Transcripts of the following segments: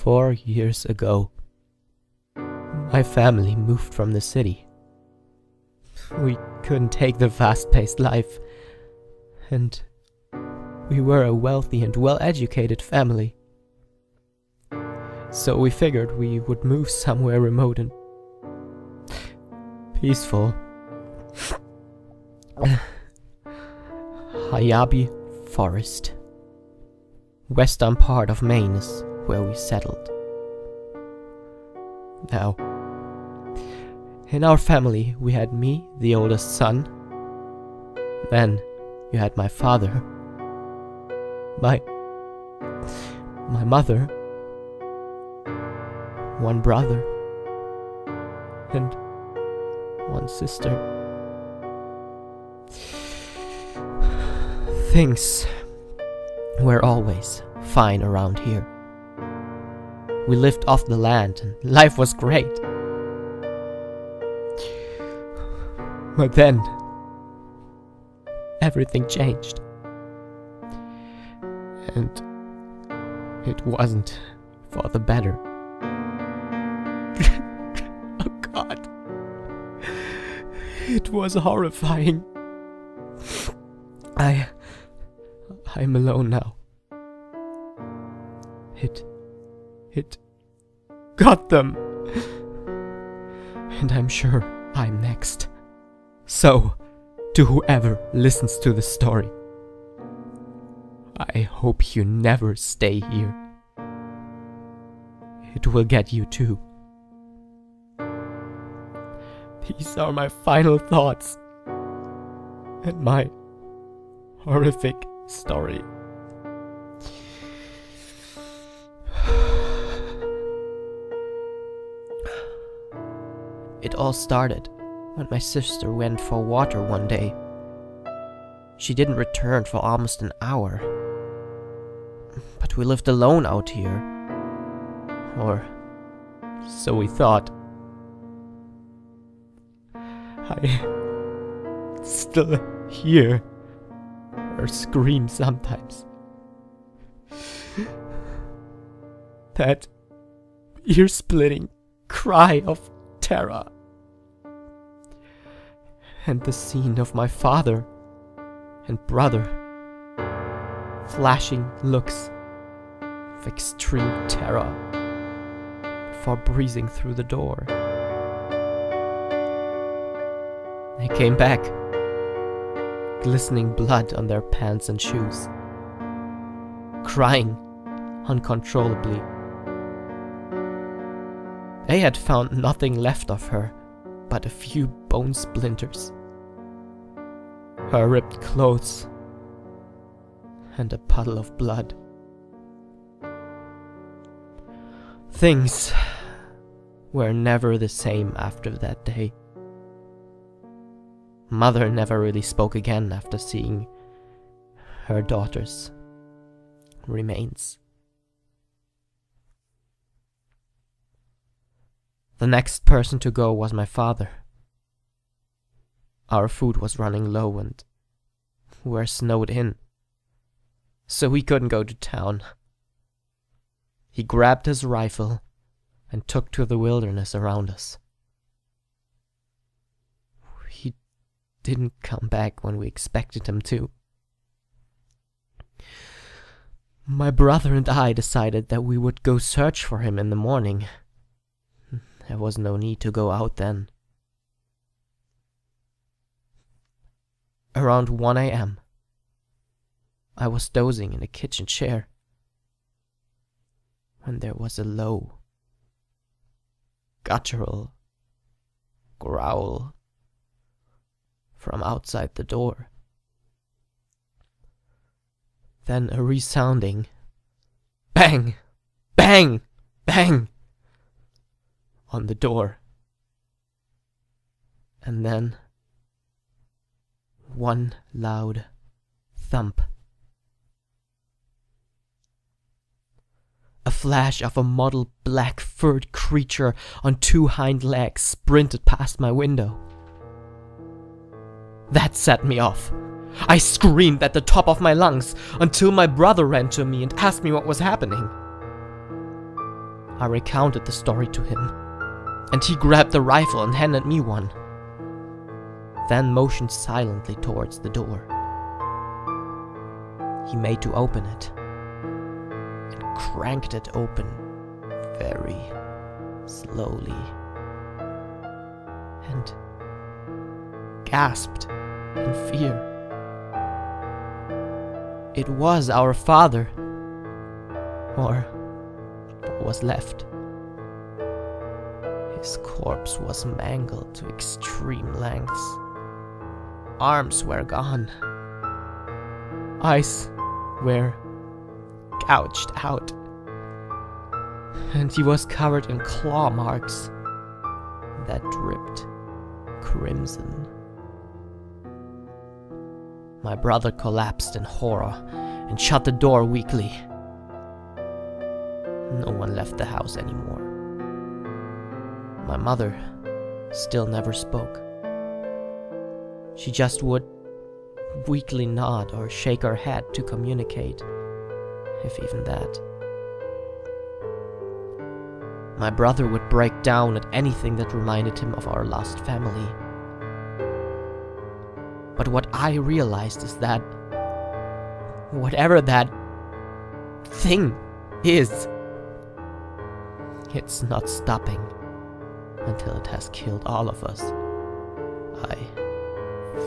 4 years ago, my family moved from the city. We couldn't take the fast-paced life, and we were a wealthy and well-educated family. So we figured we would move somewhere remote and peaceful. Hayabi Forest. Western part of Maine is where we settled. Now, in our family we had me, the oldest son. Then you had my father, my mother, one brother, and one sister. Things were always fine around here. We lived off the land and life was great. But then, everything changed. And it wasn't for the better. Oh God. It was horrifying. I'm alone now. It got them. And I'm sure I'm next. So, to whoever listens to this story, I hope you never stay here. It will get you too. These are my final thoughts and my horrific story. It all started when my sister went for water one day. She didn't return for almost an hour. But we lived alone out here. Or so we thought. I still hear her scream sometimes. That ear-splitting cry of terror. And the scene of my father and brother flashing looks of extreme terror before breezing through the door. They came back, glistening blood on their pants and shoes, crying uncontrollably. They had found nothing left of her but a few bone splinters, her ripped clothes, and a puddle of blood. Things were never the same after that day. Mother never really spoke again after seeing her daughter's remains. The next person to go was my father. Our food was running low and we were snowed in, so we couldn't go to town. He grabbed his rifle and took to the wilderness around us. He didn't come back when we expected him to. My brother and I decided that we would go search for him in the morning. There was no need to go out then. Around 1 a.m., I was dozing in a kitchen chair when there was a low, guttural growl from outside the door. Then a resounding bang, bang, bang on the door. And then one loud thump. A flash of a mottled black furred creature on 2 hind legs sprinted past my window. That set me off. I screamed at the top of my lungs until my brother ran to me and asked me what was happening. I recounted the story to him, and he grabbed the rifle and handed me one, then motioned silently towards the door. He made to open it, and cranked it open very slowly, and gasped in fear. It was our father, or what was left. His corpse was mangled to extreme lengths. Arms were gone. Eyes were gouged out. And he was covered in claw marks that dripped crimson. My brother collapsed in horror and shut the door weakly. No one left the house anymore. My mother still never spoke. She just would weakly nod or shake her head to communicate, if even that. My brother would break down at anything that reminded him of our lost family. But what I realized is that whatever that thing is, it's not stopping until it has killed all of us. I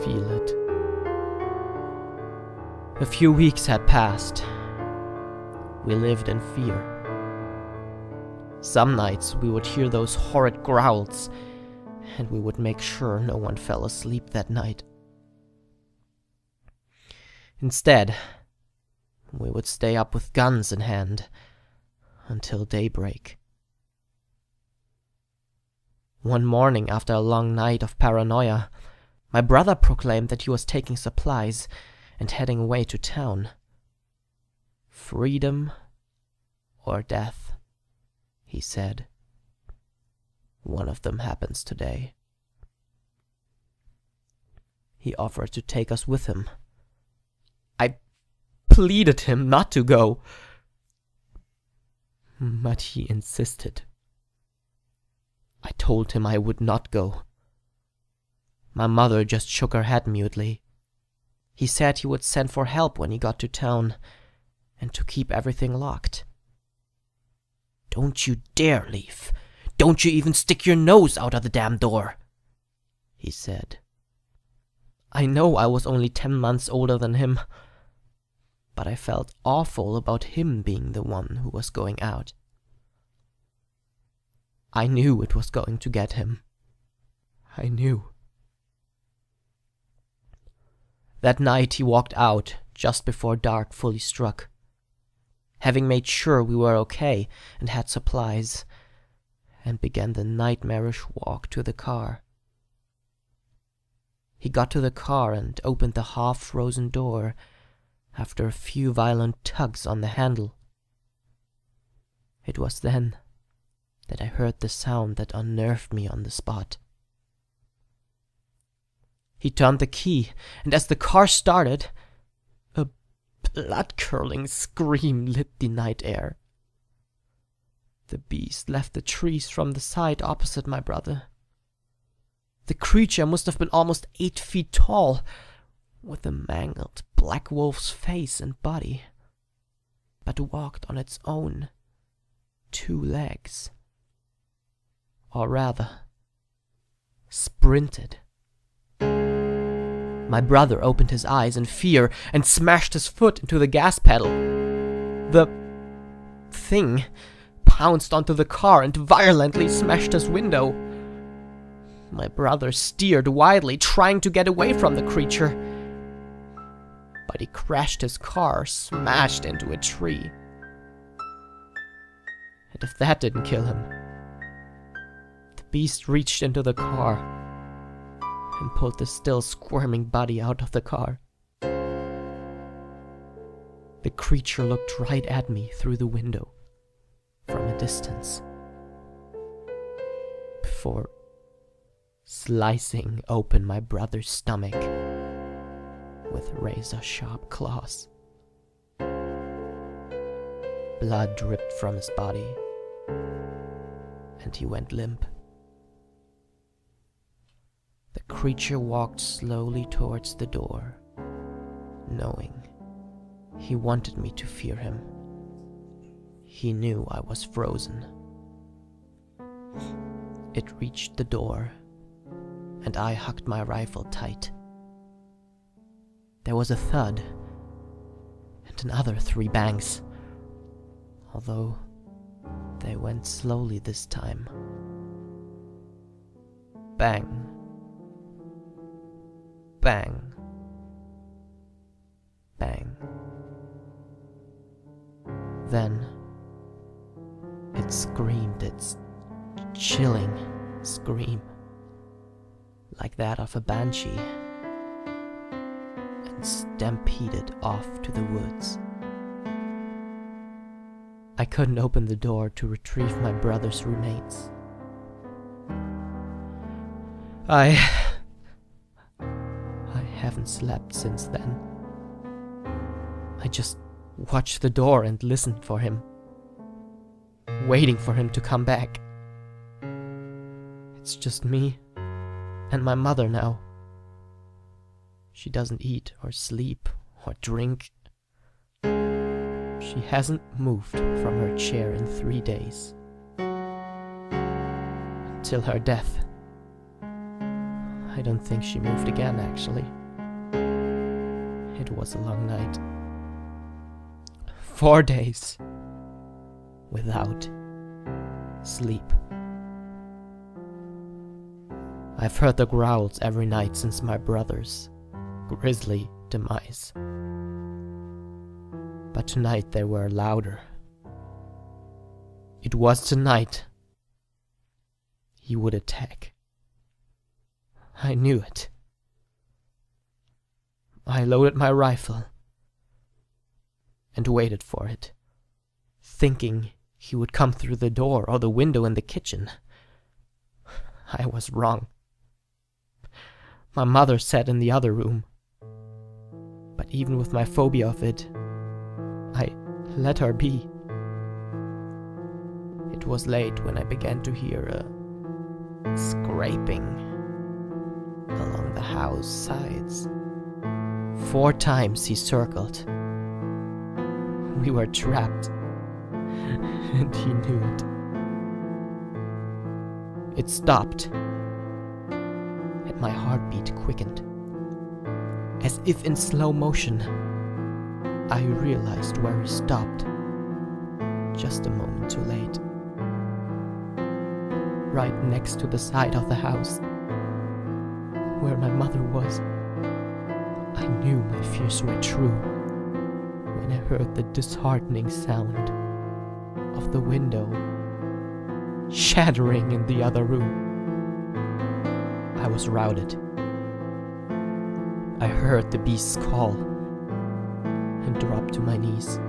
feel it. A few weeks had passed. We lived in fear. Some nights we would hear those horrid growls, and we would make sure no one fell asleep that night. Instead, we would stay up with guns in hand until daybreak. One morning, after a long night of paranoia, my brother proclaimed that he was taking supplies and heading away to town. Freedom or death, he said. One of them happens today. He offered to take us with him. I pleaded him not to go, but he insisted. I told him I would not go. My mother just shook her head mutely. He said he would send for help when he got to town, and to keep everything locked. "Don't you dare leave. Don't you even stick your nose out of the damn door," he said. I know I was only 10 months older than him, but I felt awful about him being the one who was going out. I knew it was going to get him. I knew. That night he walked out just before dark fully struck. Having made sure we were okay and had supplies, and began the nightmarish walk to the car. He got to the car and opened the half-frozen door after a few violent tugs on the handle. It was then that I heard the sound that unnerved me on the spot. He turned the key, and as the car started, a blood-curdling scream lit the night air. The beast left the trees from the side opposite my brother. The creature must have been almost 8 feet tall, with a mangled black wolf's face and body, but walked on its own 2 legs. Or rather, sprinted. My brother opened his eyes in fear and smashed his foot into the gas pedal. The thing pounced onto the car and violently smashed his window. My brother steered wildly, trying to get away from the creature, but he crashed his car, smashed into a tree. And if that didn't kill him, the beast reached into the car and pulled the still squirming body out of the car. The creature looked right at me through the window from a distance, before slicing open my brother's stomach with razor-sharp claws. Blood dripped from his body, and he went limp. The creature walked slowly towards the door, knowing he wanted me to fear him. He knew I was frozen. It reached the door, and I hugged my rifle tight. There was a thud, and another 3 bangs, although they went slowly this time. Bang. Bang. Bang. Then it screamed its chilling scream, like that of a banshee, and stampeded off to the woods. I couldn't open the door to retrieve my brother's remains. I haven't slept since then. I just watched the door and listened for him, waiting for him to come back. It's just me and my mother now. She doesn't eat or sleep or drink. She hasn't moved from her chair in 3 days. Till her death. I don't think she moved again, actually. It was a long night. 4 days without sleep. I've heard the growls every night since my brother's grisly demise. But tonight they were louder. It was tonight he would attack. I knew it. I loaded my rifle and waited for it, thinking he would come through the door or the window in the kitchen. I was wrong. My mother sat in the other room, but even with my phobia of it, I let her be. It was late when I began to hear a scraping along the house sides. 4 times he circled. We were trapped, and he knew it. It stopped, and my heartbeat quickened. As if in slow motion, I realized where he stopped, just a moment too late. Right next to the side of the house, where my mother was. I knew my fears were true when I heard the disheartening sound of the window shattering in the other room. I was routed. I heard the beast's call and dropped to my knees.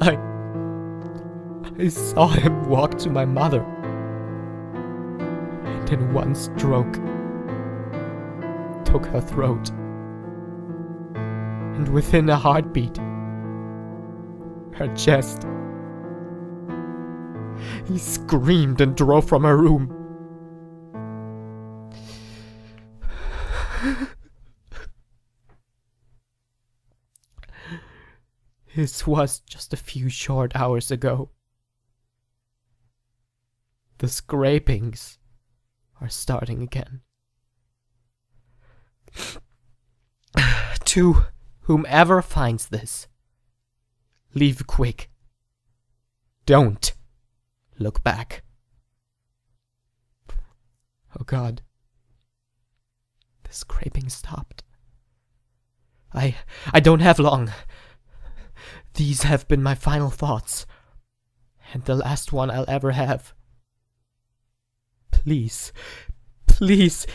I saw him walk to my mother, and in one stroke took her throat. And within a heartbeat, her chest. He screamed and drove from her room. This was just a few short hours ago. The scrapings are starting again. To whomever finds this, leave quick. Don't look back. Oh God. The scraping stopped. I don't have long. These have been my final thoughts, and the last one I'll ever have. Please, please,